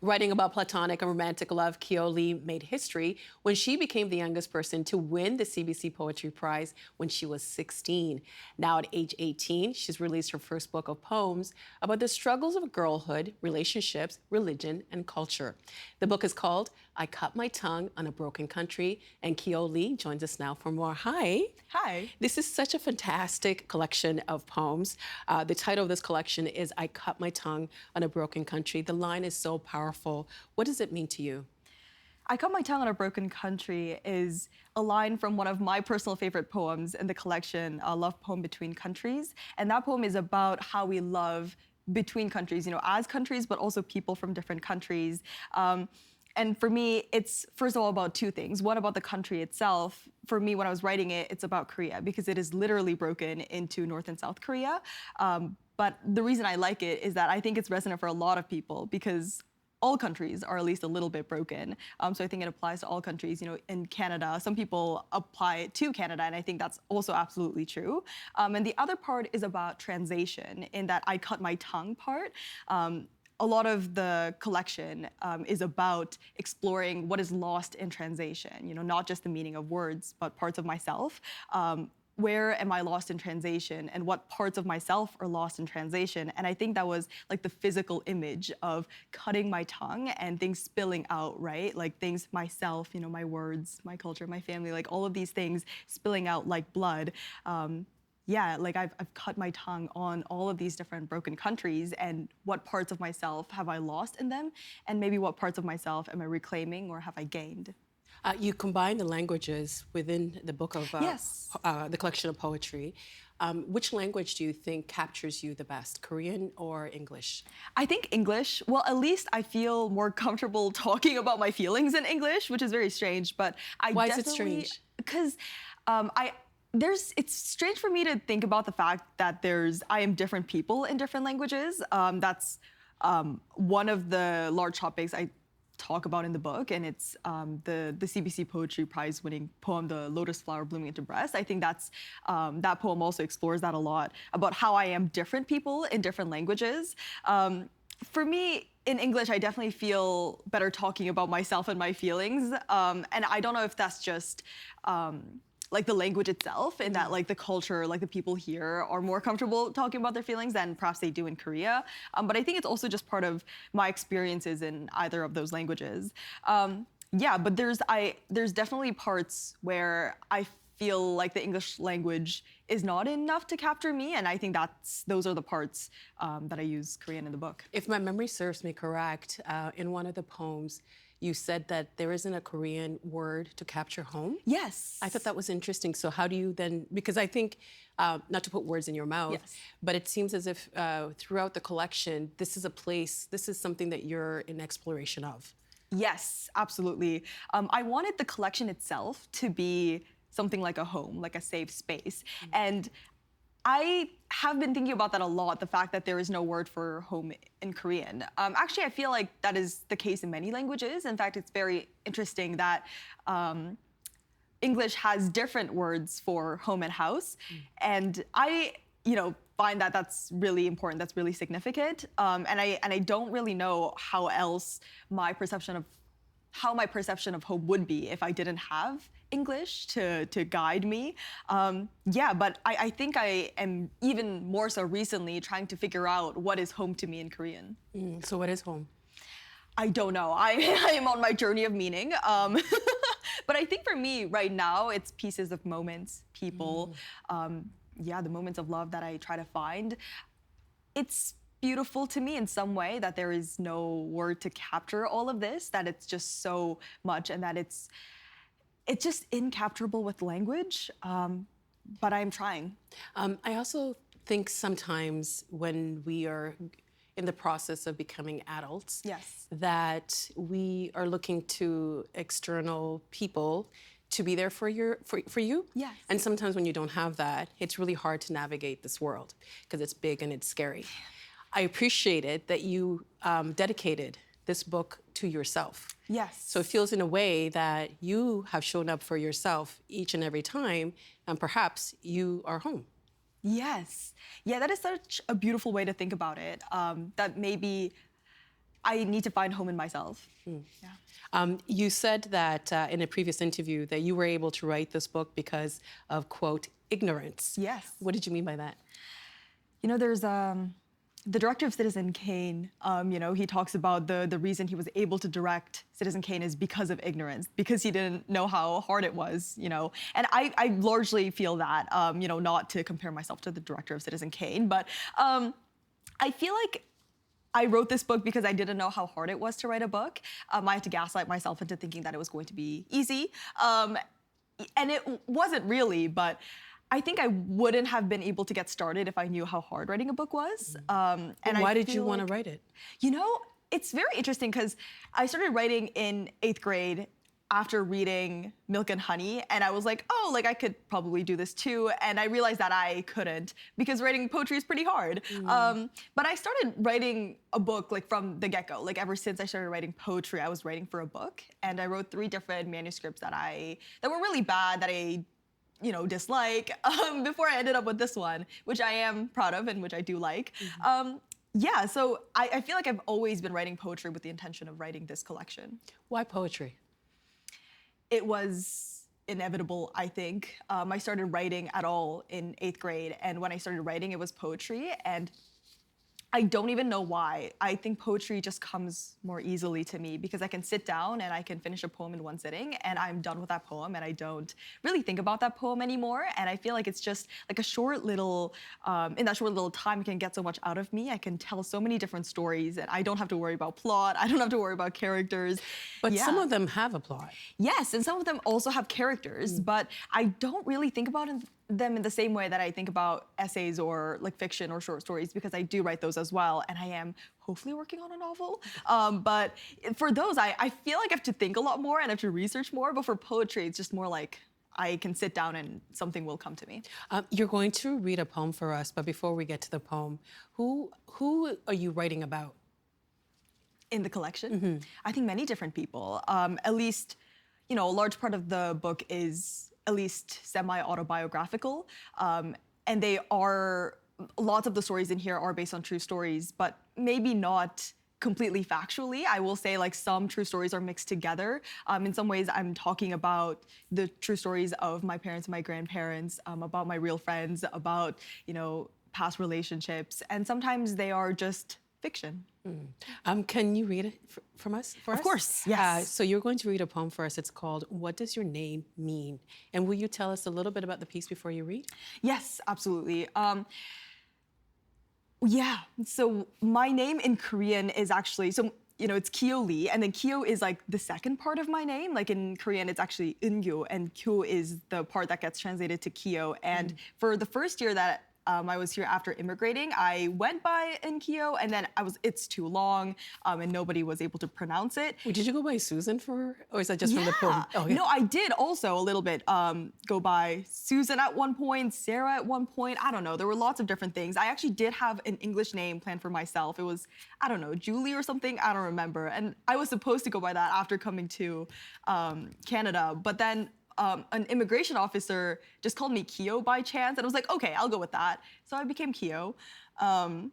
Writing about platonic and romantic love, Kyo Lee made history when she became the youngest person to win the CBC Poetry Prize when she was 16. Now at age 18, she's released her first book of poems about the struggles of girlhood, relationships, religion, and culture. The book is called I Cut My Tongue on a Broken Country, and Kyo Lee joins us now for more. Hi. Hi. This is such a fantastic collection of poems. The title of this collection is I Cut My Tongue on a Broken Country. The line is so powerful. What does it mean to you? I Cut My Tongue on a Broken Country is a line from one of my personal favorite poems in the collection, a love poem Between Countries. And that poem is about how we love between countries, you know, as countries, but also people from different countries. And for me, it's first of all about two things. One, about the country itself. For me, when I was writing it, it's about Korea because it is literally broken into North and South Korea. But the reason I like it is that I think it's resonant for a lot of people because all countries are at least a little bit broken. So I think it applies to all countries. You know, in Canada, some people apply it to Canada, and I think that's also absolutely true. And the other part is about translation, in that I cut my tongue part. A lot of the collection is about exploring what is lost in translation, you know, not just the meaning of words, but parts of myself. Where am I lost in translation, and what parts of myself are lost in translation? And I think that was like the physical image of cutting my tongue and things spilling out, right? Like things, myself, you know, my words, my culture, my family, like all of these things spilling out like blood. Yeah, like I've cut my tongue on all of these different broken countries, and what parts of myself have I lost in them? And maybe what parts of myself am I reclaiming or have I gained? You combine the languages within the book of Yes. The collection of poetry. Which language do you think captures you the best, Korean or English? I think English. Well, at least I feel more comfortable talking about my feelings in English, which is very strange. But Why is it strange? Because it's strange for me to think about the fact that I am different people in different languages. That's one of the large topics I talk about in the book, and it's the CBC Poetry Prize winning poem, The Lotus Flower Blooming into Breast. I think that poem also explores that a lot, about how I am different people in different languages. For me, in English, I definitely feel better talking about myself and my feelings, and I don't know if that's just like the language itself, and that like the culture, like the people here are more comfortable talking about their feelings than perhaps they do in Korea. But I think it's also just part of my experiences in either of those languages. Yeah, but there's definitely parts where I feel like the English language is not enough to capture me, and I think those are the parts that I use Korean in the book. If my memory serves me correct, in one of the poems, you said that there isn't a Korean word to capture home. Yes. I thought that was interesting. So how do you then, because I think, not to put words in your mouth, Yes. but it seems as if throughout the collection, this is something that you're in exploration of. Yes, absolutely. I wanted the collection itself to be something like a home, like a safe space. And I have been thinking about that a lot, the fact that there is no word for home in Korean. Actually, I feel like that is the case in many languages. In fact, it's very interesting that English has different words for home and house. And I, find that that's really important, that's really significant. And I don't really know how else my perception of home would be if I didn't have English to guide me. Yeah, but I think I am even more so recently trying to figure out what is home to me in Korean. So what is home? I don't know. I am on my journey of meaning. But I think for me right now, it's pieces of moments, people, yeah, the moments of love that I try to find. It's beautiful to me in some way that there is no word to capture all of this, that it's just so much, and that it's just incapturable with language, but I'm trying. I also think sometimes when we are in the process of becoming adults, Yes. that we are looking to external people to be there for you. Yes. And sometimes when you don't have that, it's really hard to navigate this world because it's big and it's scary. I appreciated that you dedicated this book to yourself. Yes. So it feels in a way that you have shown up for yourself each and every time, and perhaps you are home. Yes. Yeah, that is such a beautiful way to think about it. That maybe I need to find home in myself. Yeah. You said that in a previous interview that you were able to write this book because of, quote, ignorance. Yes. What did you mean by that? You know, there's the director of Citizen Kane, you know, he talks about the reason he was able to direct Citizen Kane is because of ignorance, because he didn't know how hard it was, you know. And I largely feel that, you know, not to compare myself to the director of Citizen Kane, but I feel like I wrote this book because I didn't know how hard it was to write a book. I had to gaslight myself into thinking that it was going to be easy. And it wasn't really, but I think I wouldn't have been able to get started if I knew how hard writing a book was. And why did you want to write it? You know, it's very interesting because I started writing in 8th grade after reading Milk and Honey, and I was like, oh, like I could probably do this too, and I realized that I couldn't because writing poetry is pretty hard. But I started writing a book like from the get-go. Like ever since I started writing poetry, I was writing for a book, and I wrote 3 different manuscripts that were really bad, that I dislike, before I ended up with this one, which I am proud of and which I do like. Yeah, so I feel like I've always been writing poetry with the intention of writing this collection. Why poetry? It was inevitable, I think. I started writing at all in 8th grade, and when I started writing, it was poetry, and I don't even know why. I think poetry just comes more easily to me because I can sit down and I can finish a poem in one sitting and I'm done with that poem and I don't really think about that poem anymore. And I feel like it's just like a short little, in that short little time, it can get so much out of me. I can tell so many different stories and I don't have to worry about plot. I don't have to worry about characters. But some of them have a plot. Yes, and some of them also have characters, but I don't really think about them in the same way that I think about essays or like fiction or short stories, because I do write those as well, and I am hopefully working on a novel. But for those, I feel like I have to think a lot more and I have to research more, but for poetry, it's just more like I can sit down and something will come to me. You're going to read a poem for us, but before we get to the poem, who are you writing about? In the collection? I think many different people. At least, a large part of the book is at least semi-autobiographical. And lots of the stories in here are based on true stories, but maybe not completely factually. I will say like some true stories are mixed together. In some ways, I'm talking about the true stories of my parents and my grandparents, about my real friends, about, past relationships. And sometimes they are just fiction. Can you read it from us? Of course, yes. So you're going to read a poem for us. It's called "What Does Your Name Mean?" And will you tell us a little bit about the piece before you read? Yes, absolutely. Yeah, so my name in Korean is actually, it's Kyo Lee, and then Kyo is like the second part of my name. Like in Korean, it's actually Eungyo, and Kyo is the part that gets translated to Kyo. And for the first year that I was here after immigrating, I went by Eungyo, and then it's too long, and nobody was able to pronounce it. Did you go by Susan or is that just from the poem? Oh, yeah. No, I did also a little bit go by Susan at one point, Sarah at one point. I don't know. There were lots of different things. I actually did have an English name planned for myself. It was, I don't know, Julie or something. I don't remember. And I was supposed to go by that after coming to Canada, but then an immigration officer just called me Kyo by chance, and I was like, okay, I'll go with that. So I became Kyo. And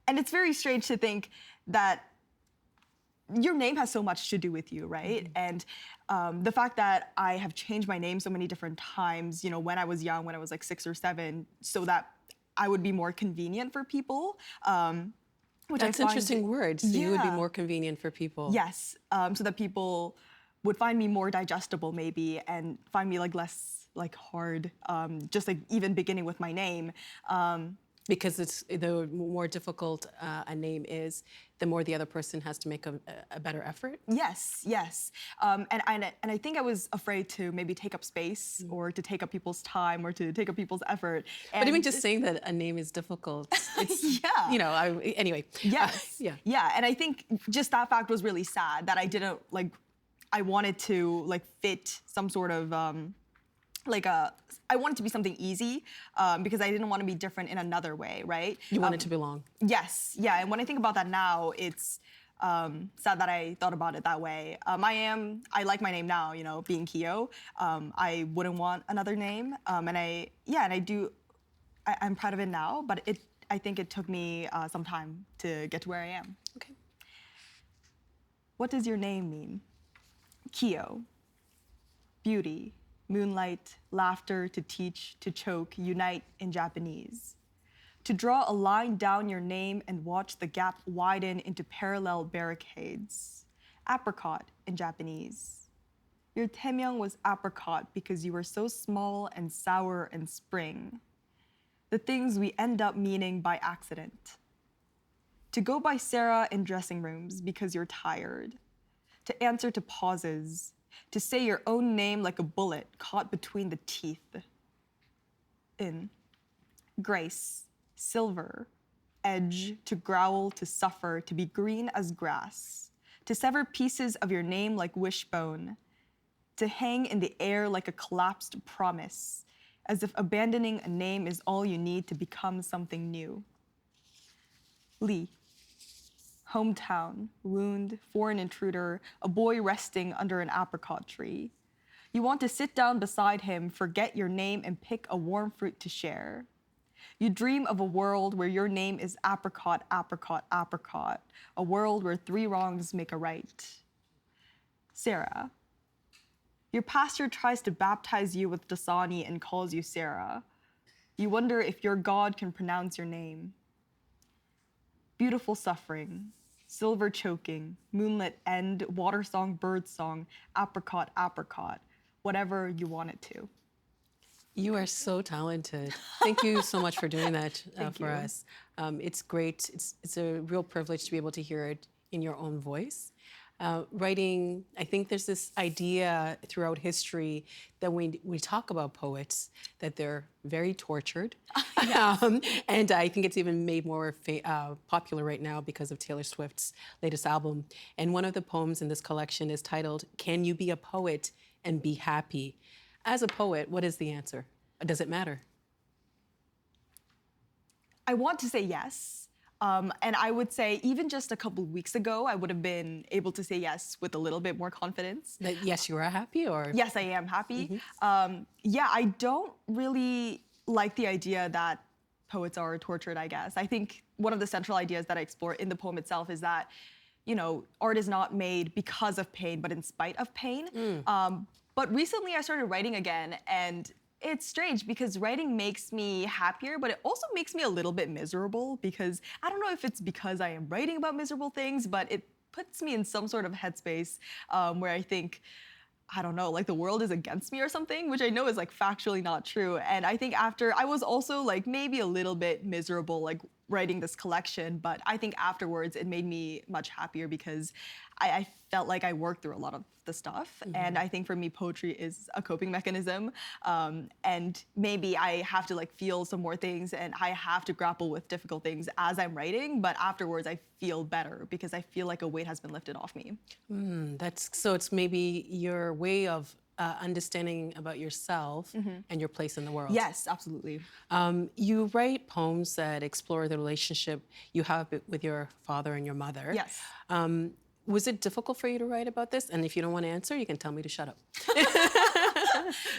it's very strange to think that your name has so much to do with you, right? And the fact that I have changed my name so many different times, when I was young, when I was like 6 or 7, so that I would be more convenient for people. Which That's an interesting word. So you would be more convenient for people. Yes, so that people would find me more digestible maybe and find me like less like hard, just like even beginning with my name. Because it's the more difficult a name is, the more the other person has to make a better effort. Yes, yes. And I think I was afraid to maybe take up space or to take up people's time or to take up people's effort. But even just saying that a name is difficult, it's, anyway. Yes, yeah. And I think just that fact was really sad that I didn't I wanted to fit some sort of I wanted to be something easy because I didn't want to be different in another way, right? You wanted to belong. Yes, yeah. And when I think about that now, it's sad that I thought about it that way. I like my name now, being Kyo. I wouldn't want another name, I'm proud of it now. But I think it took me some time to get to where I am. Okay. What does your name mean? Kyo. Beauty, moonlight, laughter, to teach, to choke, unite in Japanese. To draw a line down your name and watch the gap widen into parallel barricades. Apricot in Japanese. Your taemyeong was apricot because you were so small and sour and spring. The things we end up meaning by accident. To go by Sarah in dressing rooms because you're tired. To answer to pauses. To say your own name like a bullet caught between the teeth. In. Grace, silver, edge, to growl, to suffer, to be green as grass. To sever pieces of your name like wishbone. To hang in the air like a collapsed promise, as if abandoning a name is all you need to become something new. Lee. Hometown, wound, foreign intruder, a boy resting under an apricot tree. You want to sit down beside him, forget your name, and pick a warm fruit to share. You dream of a world where your name is apricot, apricot, apricot, a world where 3 wrongs make a right. Sarah. Your pastor tries to baptize you with Dasani and calls you Sarah. You wonder if your God can pronounce your name. Beautiful suffering, silver choking, moonlit end, water song, bird song, apricot, apricot, whatever you want it to. You are so talented. Thank you so much for doing that for you. us. It's great. It's a real privilege to be able to hear it in your own voice. Writing, I think there's this idea throughout history that when we talk about poets, that they're very tortured. And I think it's even made more popular right now because of Taylor Swift's latest album. And one of the poems in this collection is titled, "Can You Be a Poet and Be Happy?" As a poet, what is the answer? Does it matter? I want to say yes. And I would say even just a couple of weeks ago, I would have been able to say yes with a little bit more confidence. That yes, you are happy, or? Yes, I am happy. Yeah, I don't really like the idea that poets are tortured, I guess. I think one of the central ideas that I explore in the poem itself is that, you know, art is not made because of pain, but in spite of pain. But recently I started writing again, and it's strange because writing makes me happier, but it also makes me a little bit miserable because I don't know if it's because I am writing about miserable things, but it puts me in some sort of headspace where I think, I don't know, like the world is against me or something, which I know is like factually not true. And I think after, I was also like maybe a little bit miserable, like writing this collection, but I think afterwards it made me much happier because I felt like I worked through a lot of the stuff. And I think for me, poetry is a coping mechanism. And maybe I have to like feel some more things and I have to grapple with difficult things as I'm writing, but afterwards I feel better because I feel like a weight has been lifted off me. So it's maybe your way of understanding about yourself and your place in the world. Yes, absolutely. You write poems that explore the relationship you have with your father and your mother. Yes. Was it difficult for you to write about this? And if you don't want to answer, you can tell me to shut up.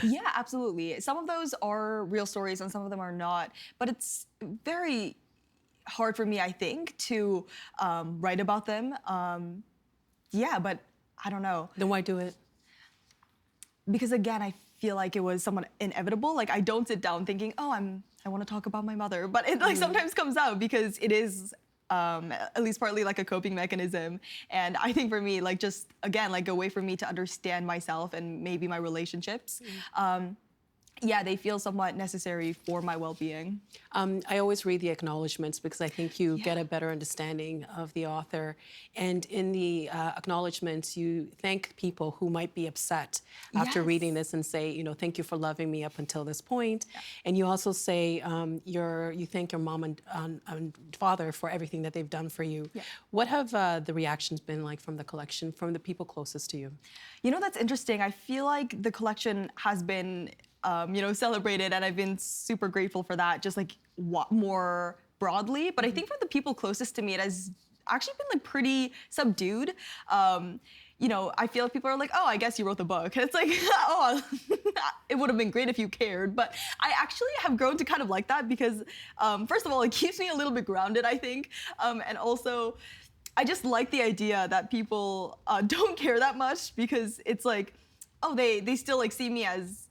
Yeah, absolutely. Some of those are real stories and some of them are not. But it's very hard for me, I think, to write about them. Yeah, but I don't know. Then why do it? Because again, I feel like it was somewhat inevitable. Like I don't sit down thinking, oh, I want to talk about my mother. But it like sometimes comes out because it is at least partly like a coping mechanism. And I think for me, like just, again, like a way for me to understand myself and maybe my relationships. Yeah, they feel somewhat necessary for my well-being. I always read the acknowledgements because I think you get a better understanding of the author. And in the acknowledgements, you thank people who might be upset after reading this and say, you know, thank you for loving me up until this point. And you also say you thank your mom and father for everything that they've done for you. What have the reactions been like from the collection, from the people closest to you? You know, that's interesting. I feel like the collection has been you know, celebrated, and I've been super grateful for that, just like more broadly. But I think for the people closest to me, it has actually been like pretty subdued. You know, I feel like people are like, oh, I guess you wrote the book. And it's like, oh, it would have been great if you cared. But I actually have grown to kind of like that because, first of all, it keeps me a little bit grounded, I think. And also, I just like the idea that people don't care that much, because it's like, oh, they still like see me as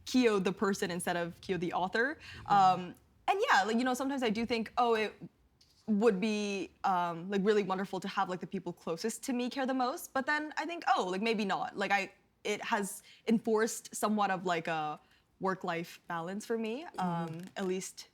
Kyo the person instead of Kyo the author. And yeah, like, you know, sometimes I do think, oh, it would be like really wonderful to have like the people closest to me care the most. But then I think, oh, like maybe not. Like it has enforced somewhat of like a work-life balance for me, at least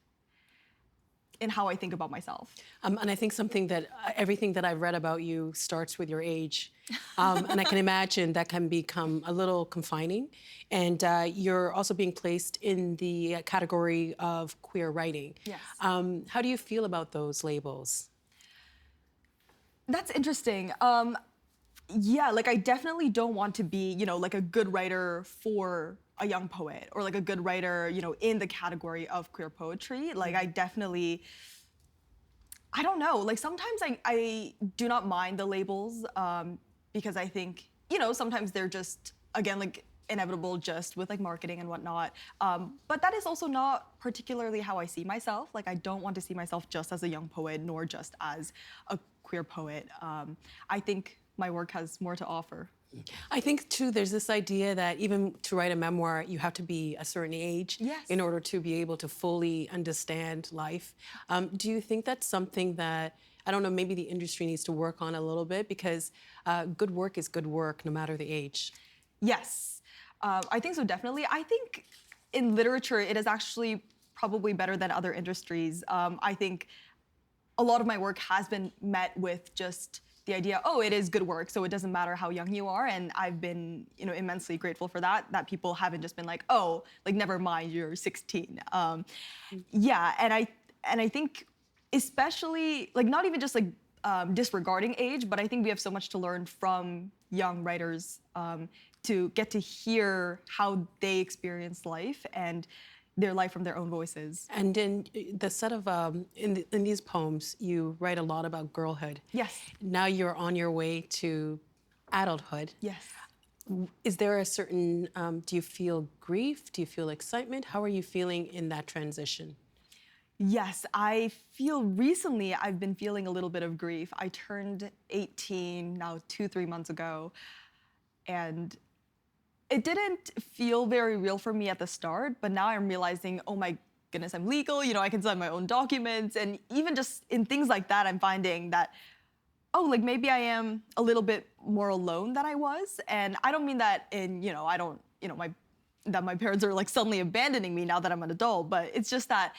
in how I think about myself. And I think something that everything that I've read about you starts with your age. And I can imagine that can become a little confining. And you're also being placed in the category of queer writing. Yes. How do you feel about those labels? That's interesting. Yeah, like I definitely don't want to be, you know, like a good writer for a young poet, or like a good writer, you know, in the category of queer poetry. Like I definitely, I don't know, like sometimes I do not mind the labels, because I think, you know, sometimes they're just, again, like inevitable just with like marketing and whatnot. But that is also not particularly how I see myself. Like I don't want to see myself just as a young poet, nor just as a queer poet. I think my work has more to offer. I think, too, there's this idea that even to write a memoir, you have to be a certain age in order to be able to fully understand life. Do you think that's something that, I don't know, maybe the industry needs to work on a little bit? Because good work is good work, no matter the age. Yes, I think so, definitely. I think in literature, it is actually probably better than other industries. I think a lot of my work has been met with just the idea, oh, it is good work, so it doesn't matter how young you are, and I've been, you know, immensely grateful for that people haven't just been like, oh, like never mind, you're 16. Yeah, and I think especially like not even just like disregarding age, but I think we have so much to learn from young writers, to get to hear how they experience life and their life from their own voices. And in the set of, in these poems, you write a lot about girlhood. Yes. Now you're on your way to adulthood. Yes. Is there a certain, do you feel grief? Do you feel excitement? How are you feeling in that transition? Yes, I feel recently I've been feeling a little bit of grief. I turned 18 now 2-3 months ago, and it didn't feel very real for me at the start, but now I'm realizing, oh my goodness, I'm legal, you know, I can sign my own documents, and even just in things like that, I'm finding that, oh, like maybe I am a little bit more alone than I was. And I don't mean that in, you know, I don't, you know, that my parents are like suddenly abandoning me now that I'm an adult, but it's just that,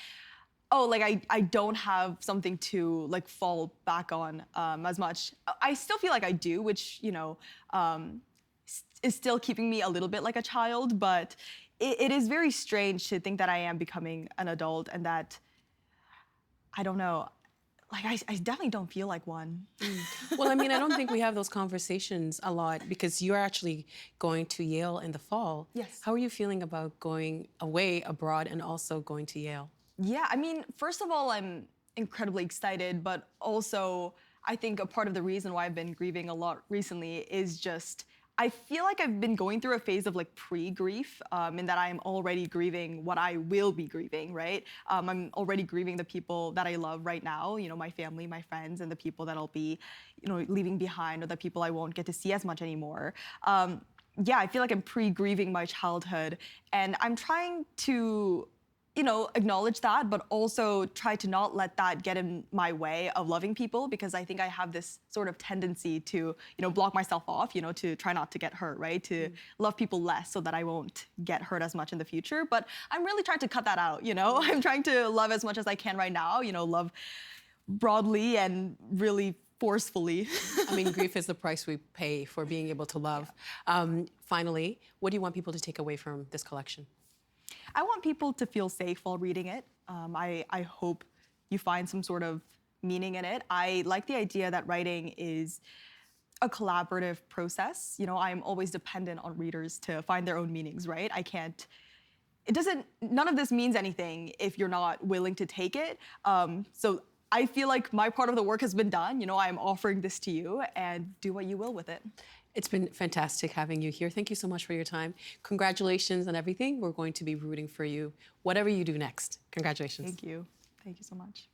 oh, like I don't have something to like fall back on as much. I still feel like I do, which, you know, is still keeping me a little bit like a child, but it is very strange to think that I am becoming an adult, and that, I don't know, like I definitely don't feel like one. Well, I mean, I don't think we have those conversations a lot because you're actually going to Yale in the fall. Yes. How are you feeling about going away abroad and also going to Yale? Yeah, I mean, first of all, I'm incredibly excited, but also I think a part of the reason why I've been grieving a lot recently is just, I feel like I've been going through a phase of like pre-grief, in that I'm already grieving what I will be grieving, right? I'm already grieving the people that I love right now, you know, my family, my friends, and the people that I'll be, you know, leaving behind, or the people I won't get to see as much anymore. Yeah, I feel like I'm pre-grieving my childhood, and I'm trying to, you know, acknowledge that, but also try to not let that get in my way of loving people, because I think I have this sort of tendency to, you know, block myself off, you know, to try not to get hurt, right? To love people less so that I won't get hurt as much in the future. But I'm really trying to cut that out, you know? I'm trying to love as much as I can right now, you know, love broadly and really forcefully. I mean, grief is the price we pay for being able to love. Finally, what do you want people to take away from this collection? I want people to feel safe while reading it. I hope you find some sort of meaning in it. I like the idea that writing is a collaborative process. You know, I'm always dependent on readers to find their own meanings, right? None of this means anything if you're not willing to take it. So I feel like my part of the work has been done. You know, I'm offering this to you, and do what you will with it. It's been fantastic having you here. Thank you so much for your time. Congratulations on everything. We're going to be rooting for you, whatever you do next. Congratulations. Thank you. Thank you so much.